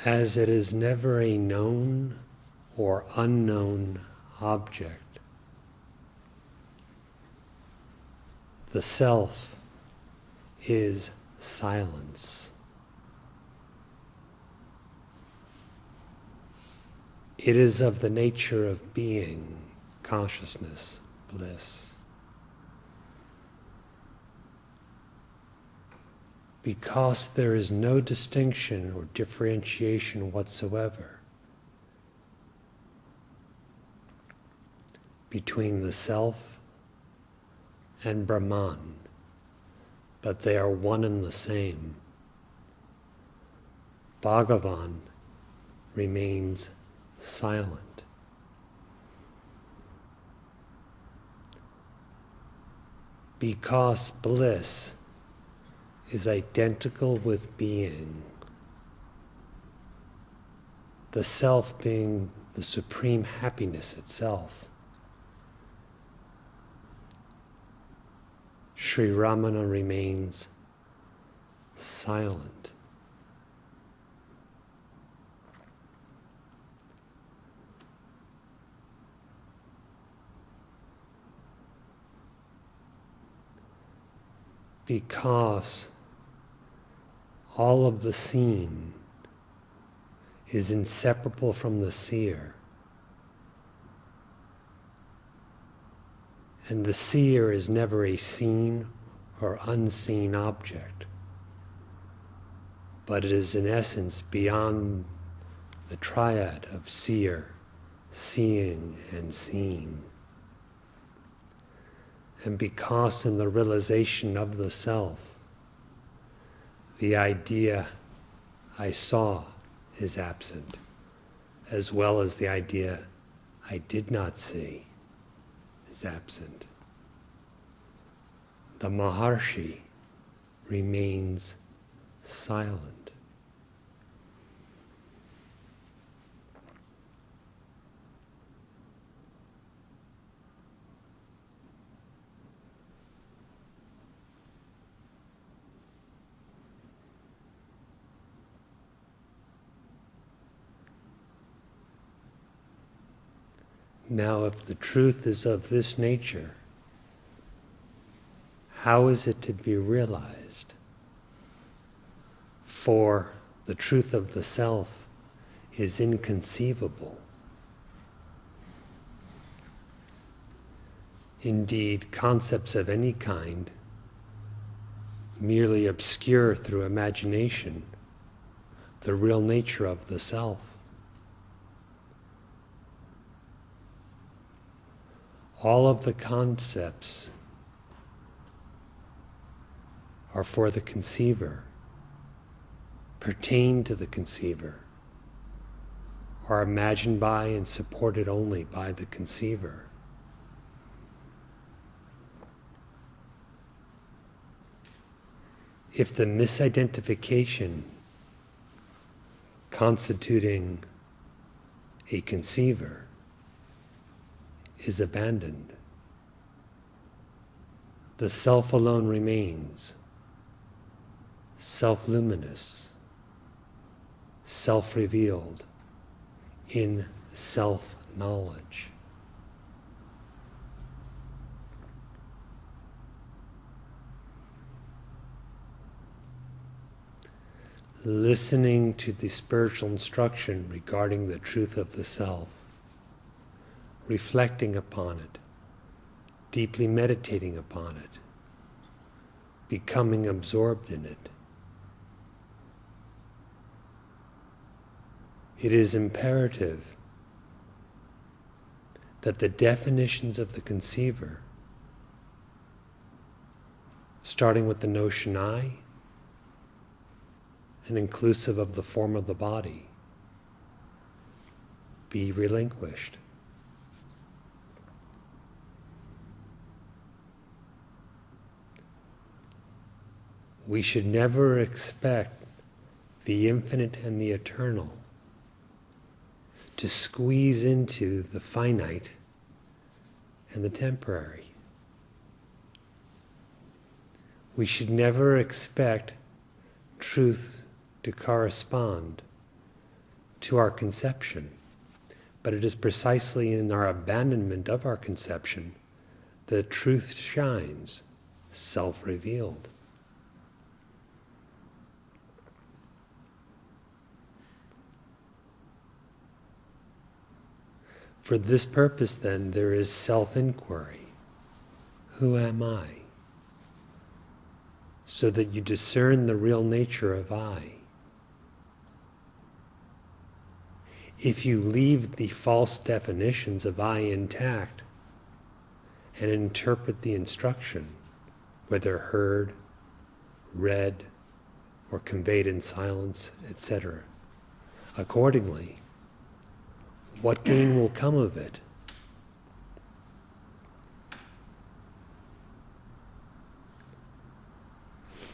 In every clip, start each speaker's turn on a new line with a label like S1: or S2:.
S1: as it is never a known or unknown object. The self is silence. It is of the nature of being, consciousness, bliss. Because there is no distinction or differentiation whatsoever between the self and Brahman, but they are one and the same, Bhagavan remains silent. Because bliss is identical with being, the self being the supreme happiness itself, Sri Ramana remains silent. Because all of the seen is inseparable from the seer. And the seer is never a seen or unseen object, but it is in essence beyond the triad of seer, seeing, and seen. And because in the realization of the self, the idea I saw is absent, as well as the idea I did not see is absent. The Maharshi remains silent. Now, if the truth is of this nature, how is it to be realized? For the truth of the self is inconceivable. Indeed, concepts of any kind merely obscure through imagination the real nature of the self. All of the concepts are for the conceiver, pertain to the conceiver, are imagined by and supported only by the conceiver. If the misidentification constituting a conceiver is abandoned, the self alone remains, self-luminous, self-revealed, in self-knowledge. Listening to the spiritual instruction regarding the truth of the self, reflecting upon it, deeply meditating upon it, becoming absorbed in it. It is imperative that the definitions of the conceiver, starting with the notion I, and inclusive of the form of the body, be relinquished. We should never expect the infinite and the eternal to squeeze into the finite and the temporary. We should never expect truth to correspond to our conception. But it is precisely in our abandonment of our conception that truth shines, self-revealed. For this purpose, then, there is self-inquiry. Who am I? So that you discern the real nature of I. If you leave the false definitions of I intact and interpret the instruction, whether heard, read, or conveyed in silence, etc., accordingly, what gain will come of it?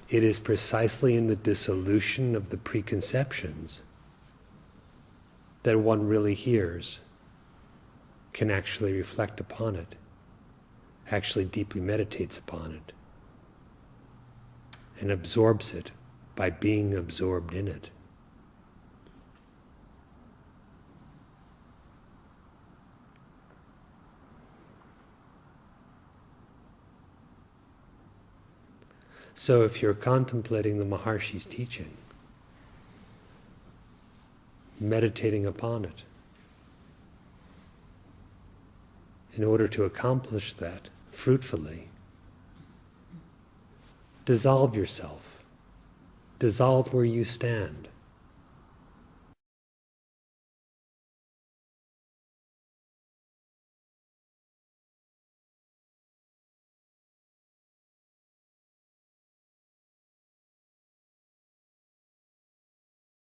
S1: It is precisely in the dissolution of the preconceptions that one really hears, can actually reflect upon it, actually deeply meditates upon it, and absorbs it by being absorbed in it. So if you're contemplating the Maharshi's teaching, meditating upon it, in order to accomplish that fruitfully, dissolve yourself. Dissolve where you stand.